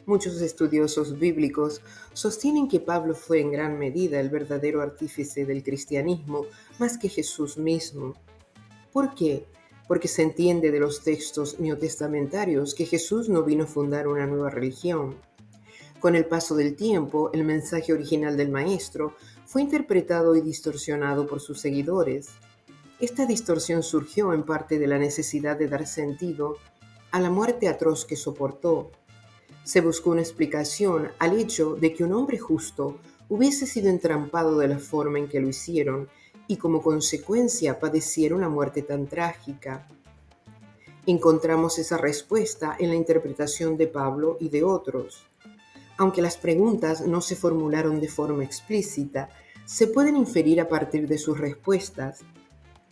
Muchos estudiosos bíblicos sostienen que Pablo fue en gran medida el verdadero artífice del cristianismo, más que Jesús mismo. ¿Por qué? Porque se entiende de los textos neotestamentarios que Jesús no vino a fundar una nueva religión. Con el paso del tiempo, el mensaje original del Maestro fue interpretado y distorsionado por sus seguidores. Esta distorsión surgió en parte de la necesidad de dar sentido a la muerte atroz que soportó. Se buscó una explicación al hecho de que un hombre justo hubiese sido entrampado de la forma en que lo hicieron y como consecuencia padeciera una muerte tan trágica. Encontramos esa respuesta en la interpretación de Pablo y de otros. Aunque las preguntas no se formularon de forma explícita, se pueden inferir a partir de sus respuestas.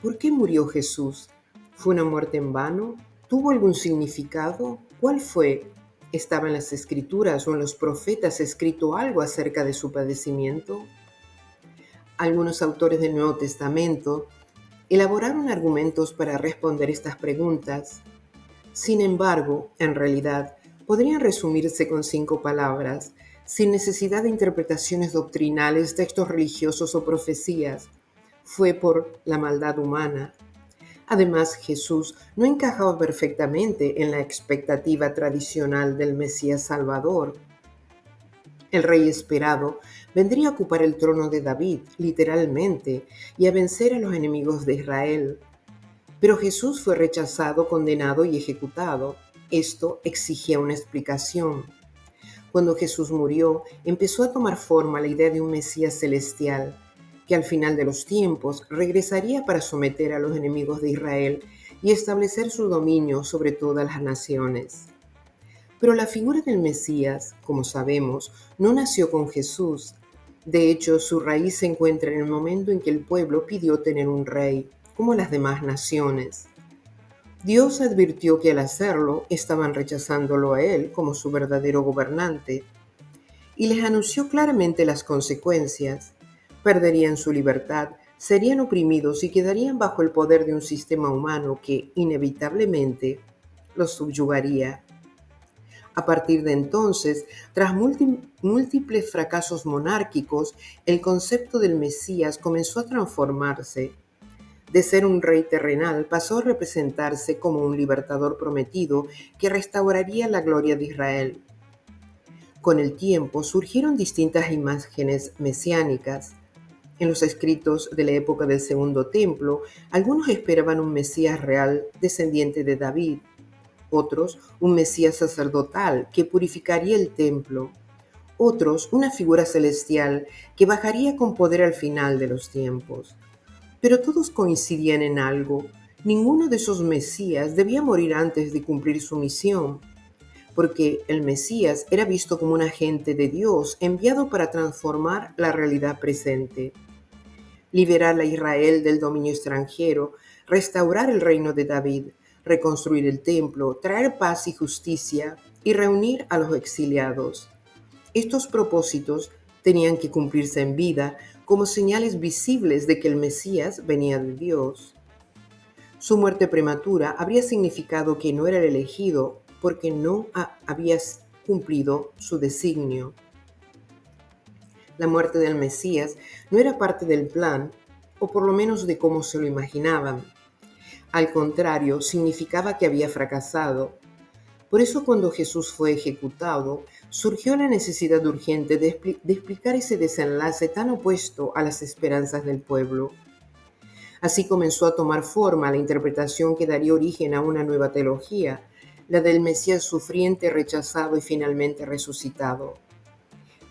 ¿Por qué murió Jesús? ¿Fue una muerte en vano? ¿Tuvo algún significado? ¿Cuál fue? ¿Estaba en las Escrituras o en los profetas escrito algo acerca de su padecimiento? Algunos autores del Nuevo Testamento elaboraron argumentos para responder estas preguntas. Sin embargo, en realidad, podrían resumirse con 5 palabras, sin necesidad de interpretaciones doctrinales, textos religiosos o profecías. Fue por la maldad humana. Además, Jesús no encajaba perfectamente en la expectativa tradicional del Mesías Salvador. El rey esperado vendría a ocupar el trono de David, literalmente, y a vencer a los enemigos de Israel. Pero Jesús fue rechazado, condenado y ejecutado. Esto exigía una explicación. Cuando Jesús murió, empezó a tomar forma la idea de un Mesías celestial, que al final de los tiempos regresaría para someter a los enemigos de Israel y establecer su dominio sobre todas las naciones. Pero la figura del Mesías, como sabemos, no nació con Jesús. De hecho, su raíz se encuentra en el momento en que el pueblo pidió tener un rey, como las demás naciones. Dios advirtió que al hacerlo estaban rechazándolo a él como su verdadero gobernante y les anunció claramente las consecuencias. Perderían su libertad, serían oprimidos y quedarían bajo el poder de un sistema humano que, inevitablemente, los subyugaría. A partir de entonces, tras múltiples fracasos monárquicos, el concepto del Mesías comenzó a transformarse. De ser un rey terrenal, pasó a representarse como un libertador prometido que restauraría la gloria de Israel. Con el tiempo surgieron distintas imágenes mesiánicas. En los escritos de la época del Segundo Templo, algunos esperaban un Mesías real descendiente de David, otros un Mesías sacerdotal que purificaría el templo, otros una figura celestial que bajaría con poder al final de los tiempos. Pero todos coincidían en algo: ninguno de esos Mesías debía morir antes de cumplir su misión, porque el Mesías era visto como un agente de Dios enviado para transformar la realidad presente, liberar a Israel del dominio extranjero, restaurar el reino de David, reconstruir el templo, traer paz y justicia y reunir a los exiliados. Estos propósitos tenían que cumplirse en vida como señales visibles de que el Mesías venía de Dios. Su muerte prematura habría significado que no era el elegido porque no había cumplido su designio. La muerte del Mesías no era parte del plan, o por lo menos de cómo se lo imaginaban. Al contrario, significaba que había fracasado. Por eso, cuando Jesús fue ejecutado, surgió la necesidad urgente de explicar ese desenlace tan opuesto a las esperanzas del pueblo. Así comenzó a tomar forma la interpretación que daría origen a una nueva teología, la del Mesías sufriente, rechazado y finalmente resucitado.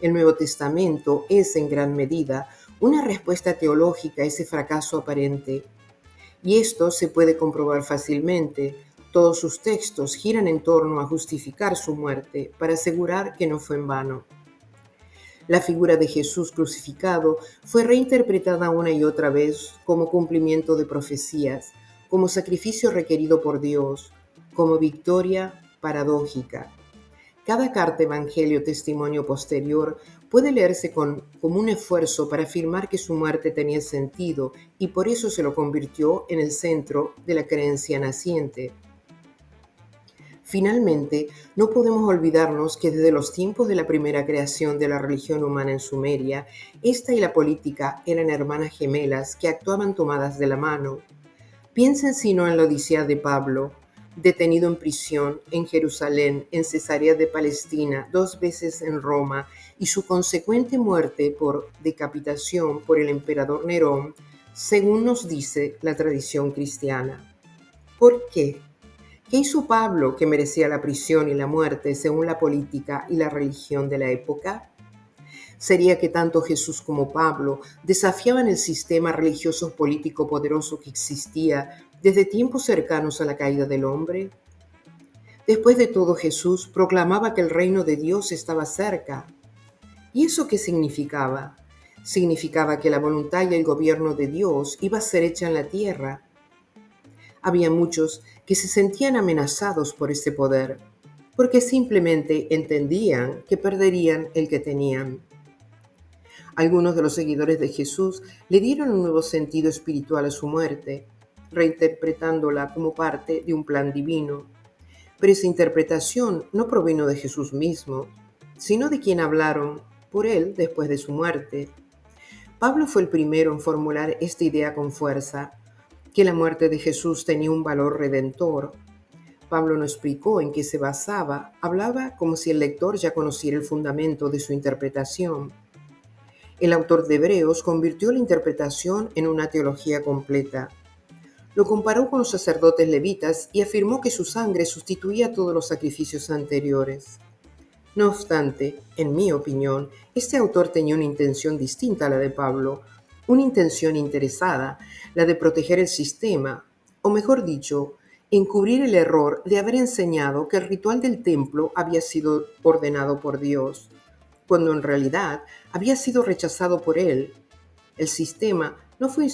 El Nuevo Testamento es, en gran medida, una respuesta teológica a ese fracaso aparente. Y esto se puede comprobar fácilmente. Todos sus textos giran en torno a justificar su muerte, para asegurar que no fue en vano. La figura de Jesús crucificado fue reinterpretada una y otra vez como cumplimiento de profecías, como sacrificio requerido por Dios, como victoria paradójica. Cada carta, evangelio, testimonio posterior puede leerse como un esfuerzo para afirmar que su muerte tenía sentido y por eso se lo convirtió en el centro de la creencia naciente. Finalmente, no podemos olvidarnos que desde los tiempos de la primera creación de la religión humana en Sumeria, esta y la política eran hermanas gemelas que actuaban tomadas de la mano. Piensen sino en la Odisea de Pablo, detenido en prisión en Jerusalén, en Cesarea de Palestina, 2 veces en Roma, y su consecuente muerte por decapitación por el emperador Nerón, según nos dice la tradición cristiana. ¿Por qué? ¿Qué hizo Pablo que merecía la prisión y la muerte según la política y la religión de la época? ¿Sería que tanto Jesús como Pablo desafiaban el sistema religioso político poderoso que existía desde tiempos cercanos a la caída del hombre? Después de todo, Jesús proclamaba que el reino de Dios estaba cerca. ¿Y eso qué significaba? Significaba que la voluntad y el gobierno de Dios iba a ser hecha en la tierra. Había muchos que se sentían amenazados por ese poder, porque simplemente entendían que perderían el que tenían. Algunos de los seguidores de Jesús le dieron un nuevo sentido espiritual a su muerte, reinterpretándola como parte de un plan divino. Pero esa interpretación no provino de Jesús mismo, sino de quien hablaron por él después de su muerte. Pablo fue el primero en formular esta idea con fuerza, que la muerte de Jesús tenía un valor redentor. Pablo no explicó en qué se basaba, hablaba como si el lector ya conociera el fundamento de su interpretación. El autor de Hebreos convirtió la interpretación en una teología completa. Lo comparó con los sacerdotes levitas y afirmó que su sangre sustituía todos los sacrificios anteriores. No obstante, en mi opinión, este autor tenía una intención distinta a la de Pablo, una intención interesada, la de proteger el sistema, o mejor dicho, encubrir el error de haber enseñado que el ritual del templo había sido ordenado por Dios, cuando en realidad había sido rechazado por él. El sistema no fue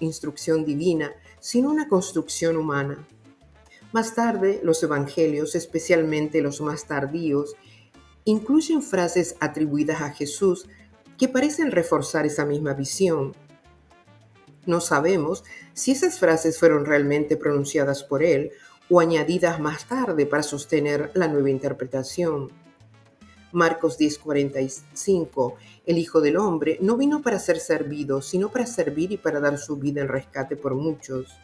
instrucción divina, sino una construcción humana. Más tarde, los evangelios, especialmente los más tardíos, incluyen frases atribuidas a Jesús que parecen reforzar esa misma visión. No sabemos si esas frases fueron realmente pronunciadas por él o añadidas más tarde para sostener la nueva interpretación. Marcos 10:45, el Hijo del Hombre no vino para ser servido, sino para servir y para dar su vida en rescate por muchos.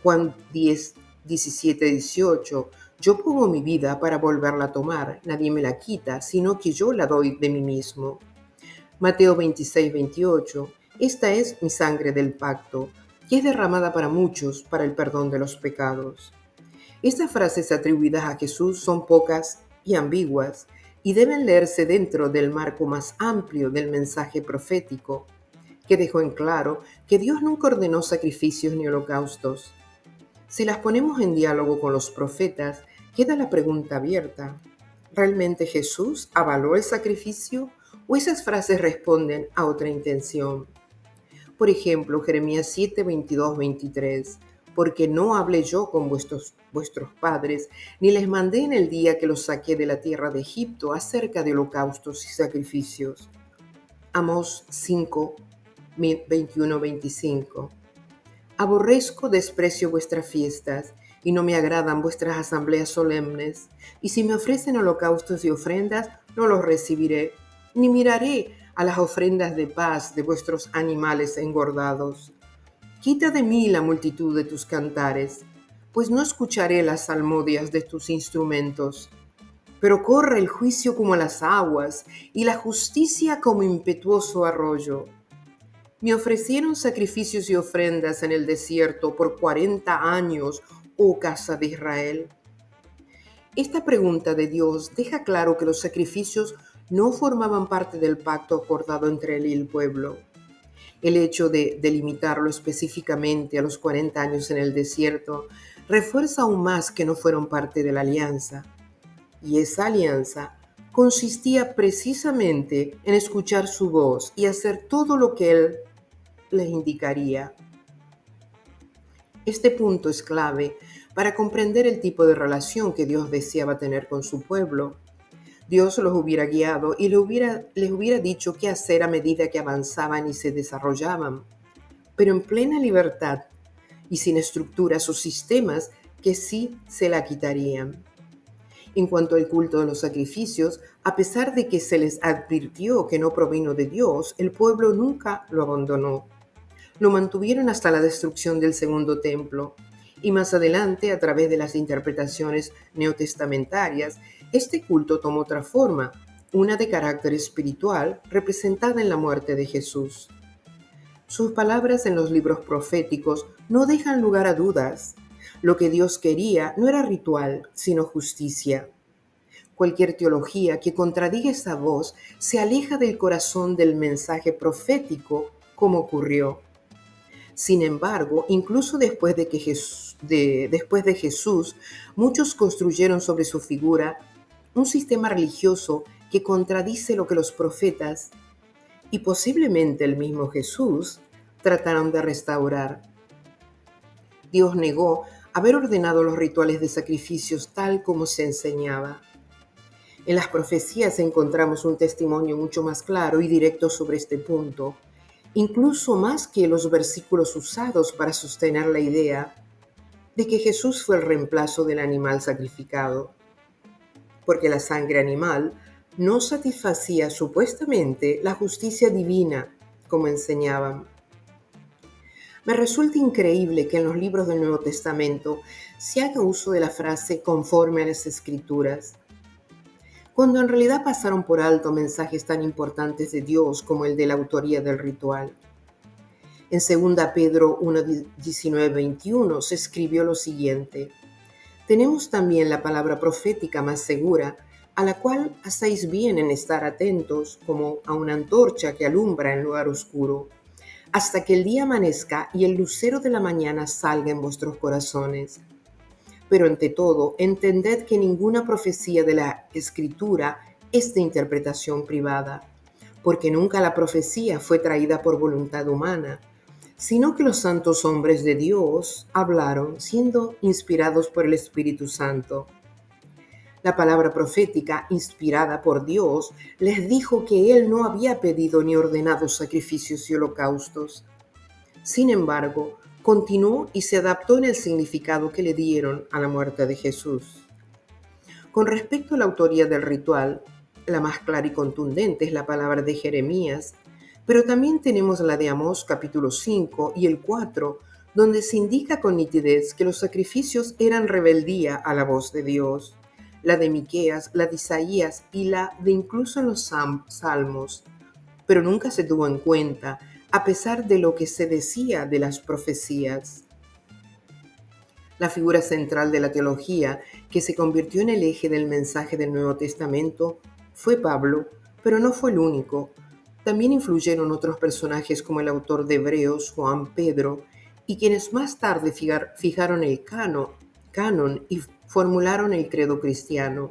Juan 10:17-18, yo pongo mi vida para volverla a tomar, nadie me la quita, sino que yo la doy de mí mismo. Mateo 26:28, esta es mi sangre del pacto, que es derramada para muchos para el perdón de los pecados. Estas frases atribuidas a Jesús son pocas y ambiguas y deben leerse dentro del marco más amplio del mensaje profético, que dejó en claro que Dios nunca ordenó sacrificios ni holocaustos. Si las ponemos en diálogo con los profetas, queda la pregunta abierta. ¿Realmente Jesús avaló el sacrificio o esas frases responden a otra intención? Por ejemplo, Jeremías 7:22-23, porque no hablé yo con vuestros padres, ni les mandé en el día que los saqué de la tierra de Egipto acerca de holocaustos y sacrificios. Amós 5:21-25. Aborrezco, desprecio vuestras fiestas, y no me agradan vuestras asambleas solemnes, y si me ofrecen holocaustos y ofrendas, no los recibiré, ni miraré a las ofrendas de paz de vuestros animales engordados. Quita de mí la multitud de tus cantares, pues no escucharé las salmodias de tus instrumentos. Pero corre el juicio como las aguas, y la justicia como impetuoso arroyo. Me ofrecieron sacrificios y ofrendas en el desierto por 40 años, oh casa de Israel. Esta pregunta de Dios deja claro que los sacrificios no formaban parte del pacto acordado entre él y el pueblo. El hecho de delimitarlo específicamente a los 40 años en el desierto refuerza aún más que no fueron parte de la alianza. Y esa alianza consistía precisamente en escuchar su voz y hacer todo lo que él les indicaría. Este punto es clave para comprender el tipo de relación que Dios deseaba tener con su pueblo. Dios los hubiera guiado y les hubiera dicho qué hacer a medida que avanzaban y se desarrollaban, pero en plena libertad y sin estructuras o sistemas que sí se la quitarían. En cuanto al culto de los sacrificios, a pesar de que se les advirtió que no provino de Dios, el pueblo nunca lo abandonó. Lo mantuvieron hasta la destrucción del segundo templo. Y más adelante, a través de las interpretaciones neotestamentarias, este culto tomó otra forma, una de carácter espiritual, representada en la muerte de Jesús. Sus palabras en los libros proféticos no dejan lugar a dudas. Lo que Dios quería no era ritual, sino justicia. Cualquier teología que contradiga esa voz se aleja del corazón del mensaje profético, como ocurrió. Sin embargo, incluso después de Jesús, muchos construyeron sobre su figura un sistema religioso que contradice lo que los profetas y posiblemente el mismo Jesús trataron de restaurar. Dios negó haber ordenado los rituales de sacrificios tal como se enseñaba. En las profecías encontramos un testimonio mucho más claro y directo sobre este punto, incluso más que los versículos usados para sostener la idea de que Jesús fue el reemplazo del animal sacrificado, porque la sangre animal no satisfacía supuestamente la justicia divina, como enseñaban. Me resulta increíble que en los libros del Nuevo Testamento se haga uso de la frase conforme a las Escrituras, cuando en realidad pasaron por alto mensajes tan importantes de Dios como el de la autoría del ritual. En 2 Pedro 1, 19-21 se escribió lo siguiente: tenemos también la palabra profética más segura, a la cual hacéis bien en estar atentos como a una antorcha que alumbra en lugar oscuro, hasta que el día amanezca y el lucero de la mañana salga en vuestros corazones. Pero ante todo, entended que ninguna profecía de la Escritura es de interpretación privada, porque nunca la profecía fue traída por voluntad humana, sino que los santos hombres de Dios hablaron siendo inspirados por el Espíritu Santo. La palabra profética, inspirada por Dios, les dijo que Él no había pedido ni ordenado sacrificios y holocaustos. Sin embargo, continuó y se adaptó en el significado que le dieron a la muerte de Jesús. Con respecto a la autoría del ritual, la más clara y contundente es la palabra de Jeremías, pero también tenemos la de Amós capítulo 5 y el 4, donde se indica con nitidez que los sacrificios eran rebeldía a la voz de Dios. La de Miqueas, la de Isaías y la de incluso en los salmos, pero nunca se tuvo en cuenta, a pesar de lo que se decía de las profecías. La figura central de la teología, que se convirtió en el eje del mensaje del Nuevo Testamento, fue Pablo, pero no fue el único. También influyeron otros personajes como el autor de Hebreos, Juan Pedro, y quienes más tarde fijaron el canon y formularon el credo cristiano.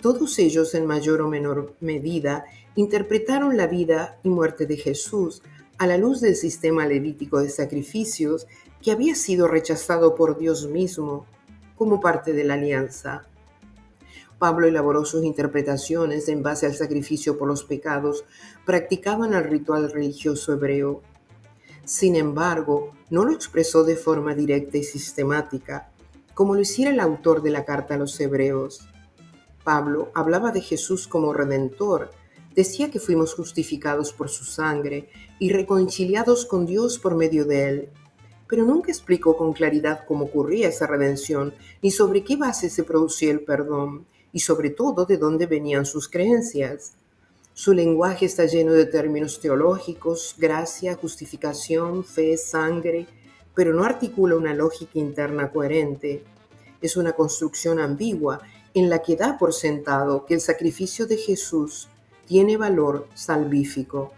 Todos ellos, en mayor o menor medida, interpretaron la vida y muerte de Jesús a la luz del sistema levítico de sacrificios que había sido rechazado por Dios mismo como parte de la alianza. Pablo elaboró sus interpretaciones en base al sacrificio por los pecados practicado en el ritual religioso hebreo. Sin embargo, no lo expresó de forma directa y sistemática, como lo hiciera el autor de la carta a los Hebreos. Pablo hablaba de Jesús como Redentor, decía que fuimos justificados por su sangre y reconciliados con Dios por medio de él, pero nunca explicó con claridad cómo ocurría esa redención, ni sobre qué base se producía el perdón, y sobre todo de dónde venían sus creencias. Su lenguaje está lleno de términos teológicos, gracia, justificación, fe, sangre, pero no articula una lógica interna coherente. Es una construcción ambigua en la que da por sentado que el sacrificio de Jesús tiene valor salvífico,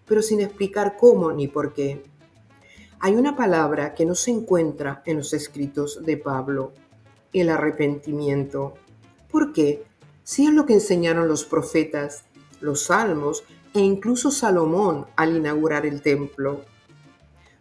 pero sin explicar cómo ni por qué. Hay una palabra que no se encuentra en los escritos de Pablo: el arrepentimiento. ¿Por qué? Si es lo que enseñaron los profetas, los salmos e incluso Salomón al inaugurar el templo.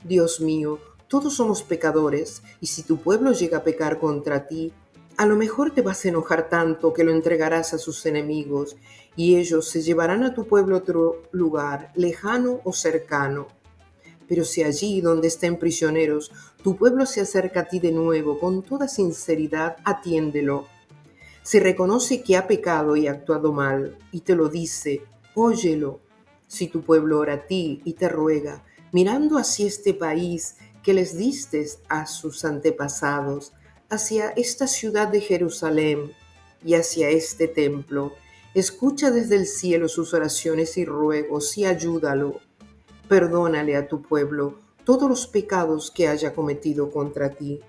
Dios mío, todos somos pecadores, y si tu pueblo llega a pecar contra ti, a lo mejor te vas a enojar tanto que lo entregarás a sus enemigos, y ellos se llevarán a tu pueblo a otro lugar, lejano o cercano. Pero si allí donde estén prisioneros, tu pueblo se acerca a ti de nuevo, con toda sinceridad, atiéndelo. Si reconoce que ha pecado y actuado mal y te lo dice, óyelo. Si tu pueblo ora a ti y te ruega, mirando hacia este país que les distes a sus antepasados, hacia esta ciudad de Jerusalén y hacia este templo, escucha desde el cielo sus oraciones y ruegos y ayúdalo. Perdónale a tu pueblo todos los pecados que haya cometido contra ti.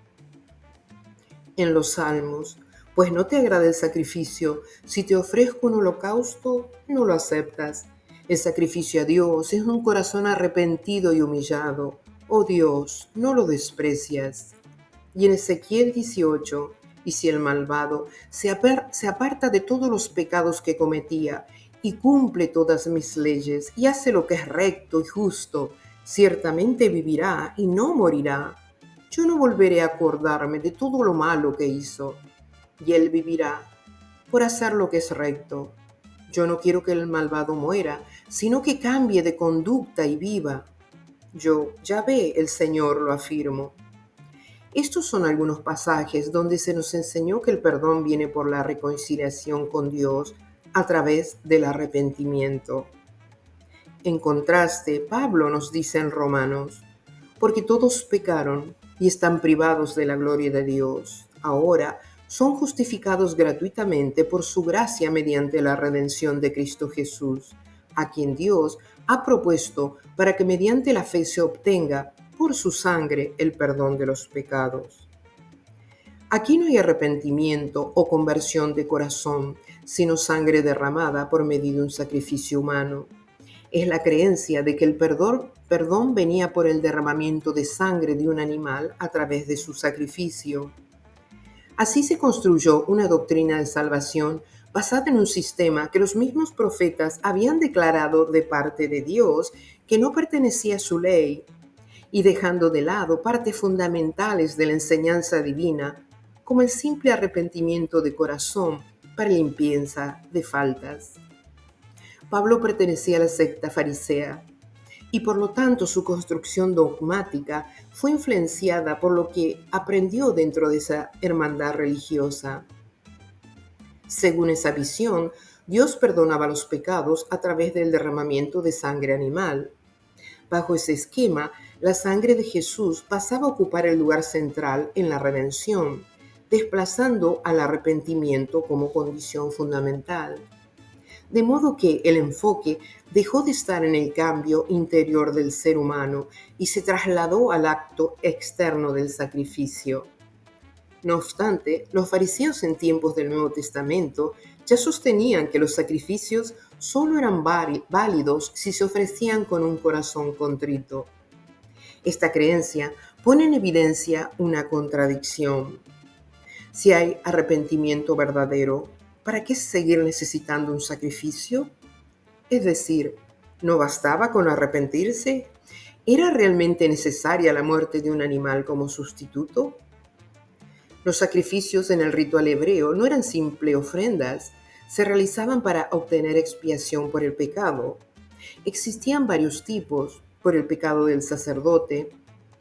En los Salmos, pues no te agrada el sacrificio, si te ofrezco un holocausto, no lo aceptas. El sacrificio a Dios es un corazón arrepentido y humillado. Oh Dios, no lo desprecias. Y en Ezequiel 18, y si el malvado se aparta de todos los pecados que cometía, y cumple todas mis leyes, y hace lo que es recto y justo, ciertamente vivirá y no morirá. Yo no volveré a acordarme de todo lo malo que hizo, y él vivirá por hacer lo que es recto. Yo no quiero que el malvado muera, sino que cambie de conducta y viva. Yo, Yahvé, el Señor, lo afirmo. Estos son algunos pasajes donde se nos enseñó que el perdón viene por la reconciliación con Dios a través del arrepentimiento. En contraste, Pablo nos dice en Romanos, porque todos pecaron y están privados de la gloria de Dios. Ahora son justificados gratuitamente por su gracia mediante la redención de Cristo Jesús, a quien Dios ha propuesto para que mediante la fe se obtenga por su sangre el perdón de los pecados. Aquí no hay arrepentimiento o conversión de corazón, sino sangre derramada por medio de un sacrificio humano. Es la creencia de que el perdón venía por el derramamiento de sangre de un animal a través de su sacrificio. Así se construyó una doctrina de salvación basada en un sistema que los mismos profetas habían declarado de parte de Dios que no pertenecía a su ley, y dejando de lado partes fundamentales de la enseñanza divina, como el simple arrepentimiento de corazón para limpieza de faltas. Pablo pertenecía a la secta farisea y por lo tanto su construcción dogmática fue influenciada por lo que aprendió dentro de esa hermandad religiosa. Según esa visión, Dios perdonaba los pecados a través del derramamiento de sangre animal. Bajo ese esquema, la sangre de Jesús pasaba a ocupar el lugar central en la redención, desplazando al arrepentimiento como condición fundamental. De modo que el enfoque dejó de estar en el cambio interior del ser humano y se trasladó al acto externo del sacrificio. No obstante, los fariseos en tiempos del Nuevo Testamento ya sostenían que los sacrificios solo eran válidos si se ofrecían con un corazón contrito. Esta creencia pone en evidencia una contradicción. Si hay arrepentimiento verdadero, ¿para qué seguir necesitando un sacrificio? Es decir, ¿no bastaba con arrepentirse? ¿Era realmente necesaria la muerte de un animal como sustituto? Los sacrificios en el ritual hebreo no eran simples ofrendas, se realizaban para obtener expiación por el pecado. Existían varios tipos: por el pecado del sacerdote,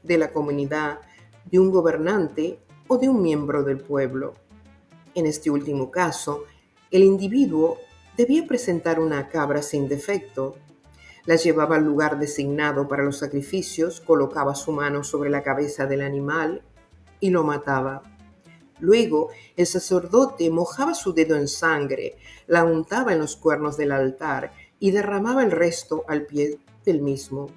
de la comunidad, de un gobernante o de un miembro del pueblo. En este último caso, el individuo debía presentar una cabra sin defecto. La llevaba al lugar designado para los sacrificios, colocaba su mano sobre la cabeza del animal y lo mataba. Luego, el sacerdote mojaba su dedo en sangre, la untaba en los cuernos del altar y derramaba el resto al pie del mismo.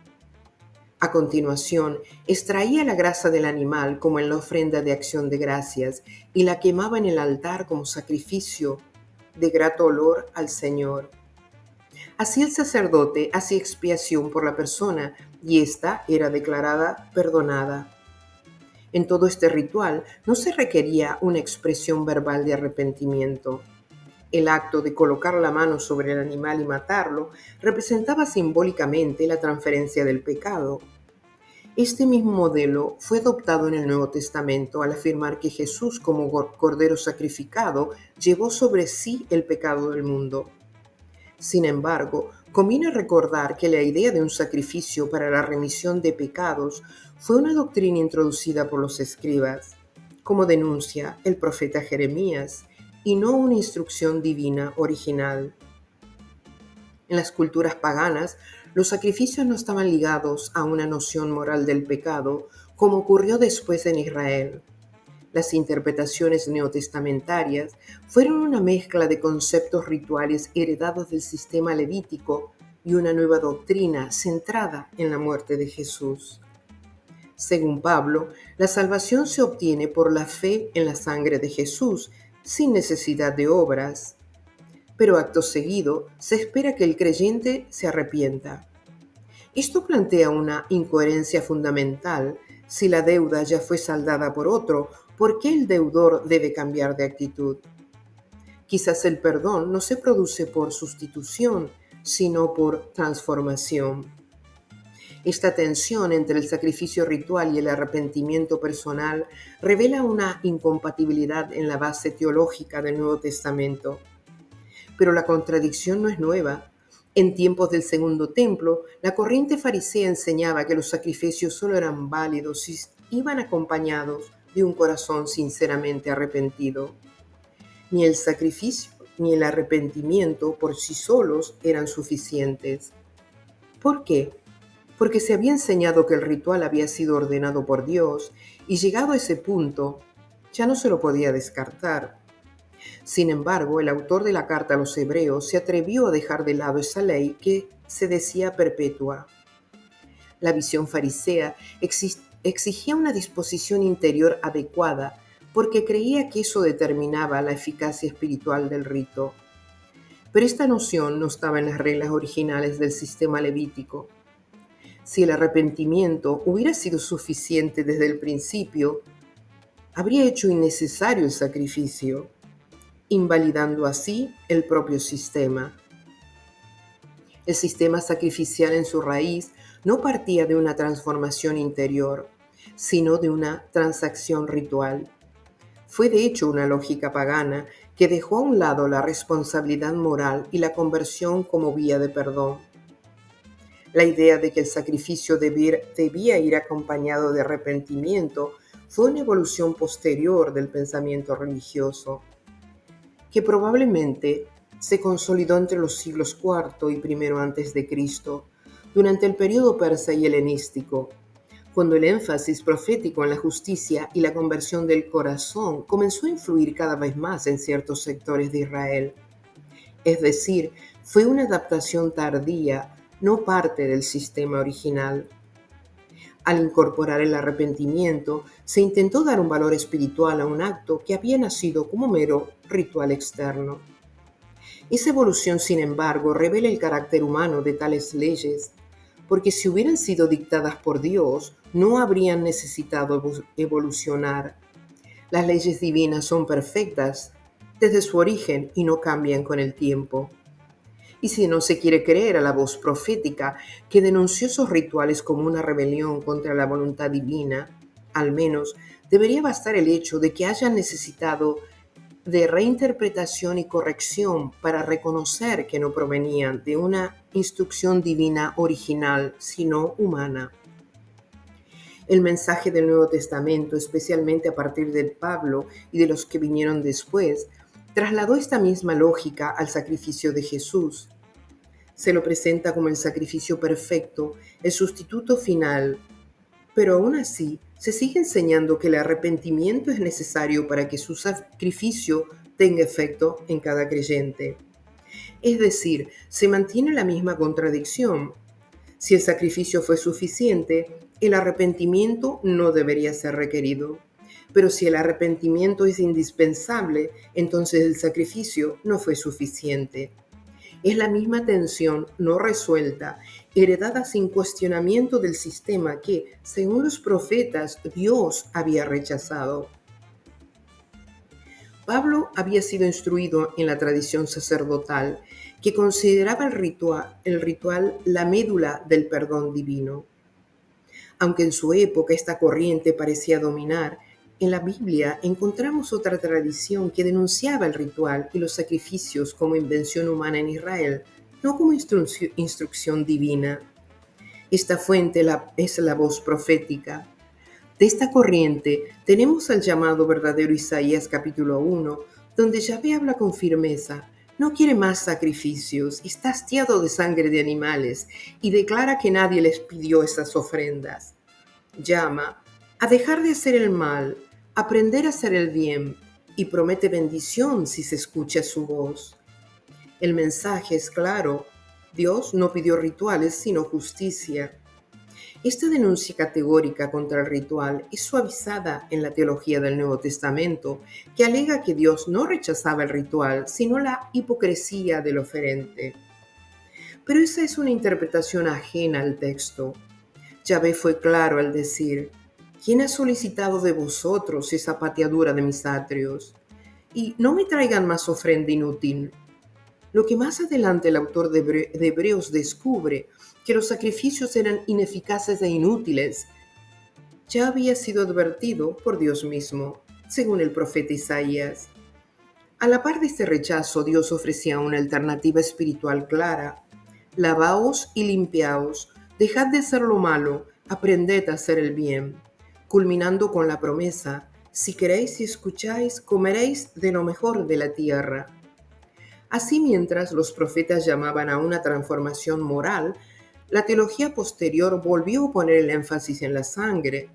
A continuación, extraía la grasa del animal como en la ofrenda de acción de gracias y la quemaba en el altar como sacrificio de grato olor al Señor. Así el sacerdote hacía expiación por la persona y ésta era declarada perdonada. En todo este ritual no se requería una expresión verbal de arrepentimiento. El acto de colocar la mano sobre el animal y matarlo representaba simbólicamente la transferencia del pecado. Este mismo modelo fue adoptado en el Nuevo Testamento al afirmar que Jesús, como Cordero sacrificado, llevó sobre sí el pecado del mundo. Sin embargo, conviene recordar que la idea de un sacrificio para la remisión de pecados fue una doctrina introducida por los escribas, como denuncia el profeta Jeremías y no una instrucción divina original. En las culturas paganas, los sacrificios no estaban ligados a una noción moral del pecado, como ocurrió después en Israel. Las interpretaciones neotestamentarias fueron una mezcla de conceptos rituales heredados del sistema levítico y una nueva doctrina centrada en la muerte de Jesús. Según Pablo, la salvación se obtiene por la fe en la sangre de Jesús, sin necesidad de obras. Pero acto seguido se espera que el creyente se arrepienta. Esto plantea una incoherencia fundamental. Si la deuda ya fue saldada por otro, ¿por qué el deudor debe cambiar de actitud? Quizás el perdón no se produce por sustitución, sino por transformación. Esta tensión entre el sacrificio ritual y el arrepentimiento personal revela una incompatibilidad en la base teológica del Nuevo Testamento. Pero la contradicción no es nueva. En tiempos del Segundo Templo, la corriente farisea enseñaba que los sacrificios solo eran válidos si iban acompañados de un corazón sinceramente arrepentido. Ni el sacrificio ni el arrepentimiento por sí solos eran suficientes. ¿Por qué? Porque se había enseñado que el ritual había sido ordenado por Dios y llegado a ese punto, ya no se lo podía descartar. Sin embargo, el autor de la carta a los Hebreos se atrevió a dejar de lado esa ley que se decía perpetua. La visión farisea exigía una disposición interior adecuada porque creía que eso determinaba la eficacia espiritual del rito. Pero esta noción no estaba en las reglas originales del sistema levítico. Si el arrepentimiento hubiera sido suficiente desde el principio, habría hecho innecesario el sacrificio, invalidando así el propio sistema. El sistema sacrificial en su raíz no partía de una transformación interior, sino de una transacción ritual. Fue de hecho una lógica pagana que dejó a un lado la responsabilidad moral y la conversión como vía de perdón. La idea de que el sacrificio debía ir acompañado de arrepentimiento fue una evolución posterior del pensamiento religioso, que probablemente se consolidó entre los siglos IV y I a.C., durante el período persa y helenístico, cuando el énfasis profético en la justicia y la conversión del corazón comenzó a influir cada vez más en ciertos sectores de Israel. Es decir, fue una adaptación tardía, no parte del sistema original. Al incorporar el arrepentimiento, se intentó dar un valor espiritual a un acto que había nacido como mero ritual externo. Esa evolución, sin embargo, revela el carácter humano de tales leyes, porque si hubieran sido dictadas por Dios, no habrían necesitado evolucionar. Las leyes divinas son perfectas desde su origen y no cambian con el tiempo. Y si no se quiere creer a la voz profética que denunció esos rituales como una rebelión contra la voluntad divina, al menos debería bastar el hecho de que hayan necesitado de reinterpretación y corrección para reconocer que no provenían de una instrucción divina original, sino humana. El mensaje del Nuevo Testamento, especialmente a partir de Pablo y de los que vinieron después, trasladó esta misma lógica al sacrificio de Jesús. Se lo presenta como el sacrificio perfecto, el sustituto final, pero aún así se sigue enseñando que el arrepentimiento es necesario para que su sacrificio tenga efecto en cada creyente. Es decir, se mantiene la misma contradicción. Si el sacrificio fue suficiente, el arrepentimiento no debería ser requerido. Pero si el arrepentimiento es indispensable, entonces el sacrificio no fue suficiente. Es la misma tensión no resuelta, heredada sin cuestionamiento del sistema que, según los profetas, Dios había rechazado. Pablo había sido instruido en la tradición sacerdotal, que consideraba el ritual la médula del perdón divino. Aunque en su época esta corriente parecía dominar, en la Biblia encontramos otra tradición que denunciaba el ritual y los sacrificios como invención humana en Israel, no como instrucción divina. Esta fuente es la voz profética. De esta corriente tenemos al llamado verdadero Isaías capítulo 1, donde Yahvé habla con firmeza. No quiere más sacrificios, está hastiado de sangre de animales y declara que nadie les pidió esas ofrendas. Llama a dejar de hacer el mal, aprender a hacer el bien y promete bendición si se escucha su voz. El mensaje es claro: Dios no pidió rituales sino justicia. Esta denuncia categórica contra el ritual es suavizada en la teología del Nuevo Testamento, que alega que Dios no rechazaba el ritual, sino la hipocresía del oferente. Pero esa es una interpretación ajena al texto. Yahvé fue claro al decir: ¿quién ha solicitado de vosotros esa pateadura de mis atrios? Y no me traigan más ofrenda inútil. Lo que más adelante el autor de Hebreos descubre, que los sacrificios eran ineficaces e inútiles, ya había sido advertido por Dios mismo, según el profeta Isaías. A la par de este rechazo, Dios ofrecía una alternativa espiritual clara: lavaos y limpiaos, dejad de hacer lo malo, aprended a hacer el bien, culminando con la promesa: si queréis y escucháis, comeréis de lo mejor de la tierra. Así, mientras los profetas llamaban a una transformación moral, la teología posterior volvió a poner el énfasis en la sangre.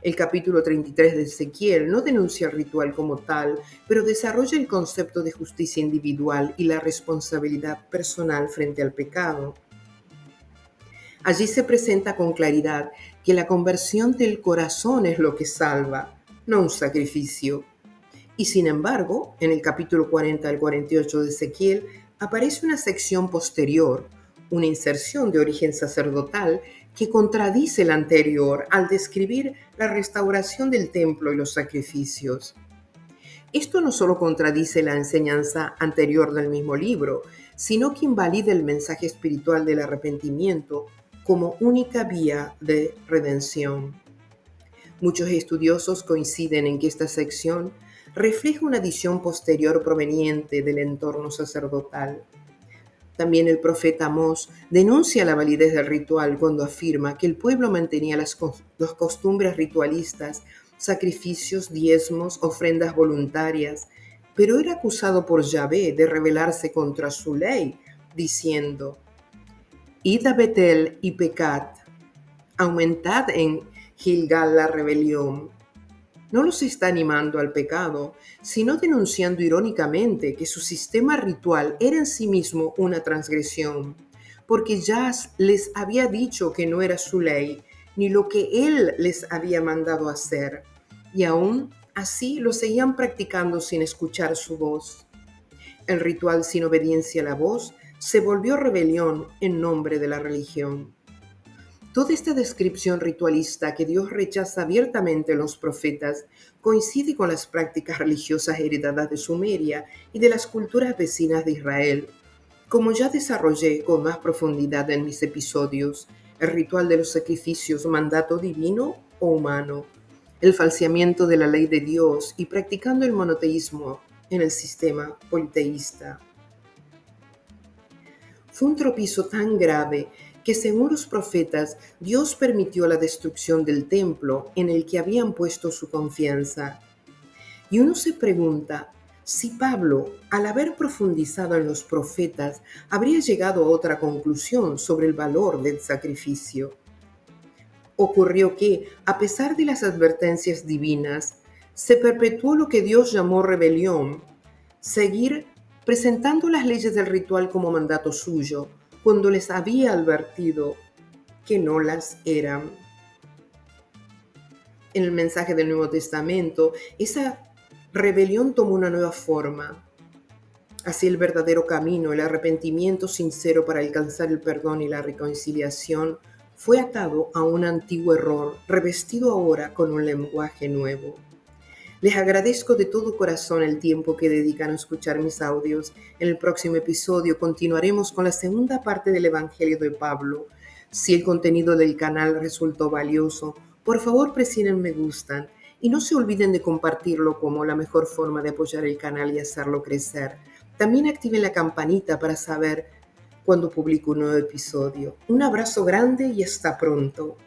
El capítulo 33 de Ezequiel no denuncia el ritual como tal, pero desarrolla el concepto de justicia individual y la responsabilidad personal frente al pecado. Allí se presenta con claridad que la conversión del corazón es lo que salva, no un sacrificio. Y sin embargo, en el capítulo 40 al 48 de Ezequiel aparece una sección posterior, una inserción de origen sacerdotal que contradice la anterior al describir la restauración del templo y los sacrificios. Esto no solo contradice la enseñanza anterior del mismo libro, sino que invalida el mensaje espiritual del arrepentimiento como única vía de redención. Muchos estudiosos coinciden en que esta sección refleja una visión posterior proveniente del entorno sacerdotal. También el profeta Amós denuncia la validez del ritual cuando afirma que el pueblo mantenía las costumbres ritualistas, sacrificios, diezmos, ofrendas voluntarias, pero era acusado por Yahvé de rebelarse contra su ley, diciendo: Id a Betel y pecad, aumentad en Gilgal la rebelión. No los está animando al pecado, sino denunciando irónicamente que su sistema ritual era en sí mismo una transgresión, porque ya les había dicho que no era su ley, ni lo que él les había mandado hacer, y aún así lo seguían practicando sin escuchar su voz. El ritual sin obediencia a la voz se volvió rebelión en nombre de la religión. Toda esta descripción ritualista que Dios rechaza abiertamente en los profetas coincide con las prácticas religiosas heredadas de Sumeria y de las culturas vecinas de Israel. Como ya desarrollé con más profundidad en mis episodios, el ritual de los sacrificios, mandato divino o humano, el falseamiento de la ley de Dios y practicando el monoteísmo en el sistema politeísta. Fue un tropiezo tan grave que, según los profetas, Dios permitió la destrucción del templo en el que habían puesto su confianza. Y uno se pregunta si Pablo, al haber profundizado en los profetas, habría llegado a otra conclusión sobre el valor del sacrificio. Ocurrió que, a pesar de las advertencias divinas, se perpetuó lo que Dios llamó rebelión: seguir presentando las leyes del ritual como mandato suyo, cuando les había advertido que no las eran. En el mensaje del Nuevo Testamento, esa rebelión tomó una nueva forma. Así, el verdadero camino, el arrepentimiento sincero para alcanzar el perdón y la reconciliación, fue atado a un antiguo error, revestido ahora con un lenguaje nuevo. Les agradezco de todo corazón el tiempo que dedican a escuchar mis audios. En el próximo episodio continuaremos con la segunda parte del Evangelio de Pablo. Si el contenido del canal resultó valioso, por favor presionen me gustan y no se olviden de compartirlo como la mejor forma de apoyar el canal y hacerlo crecer. También activen la campanita para saber cuando publico un nuevo episodio. Un abrazo grande y hasta pronto.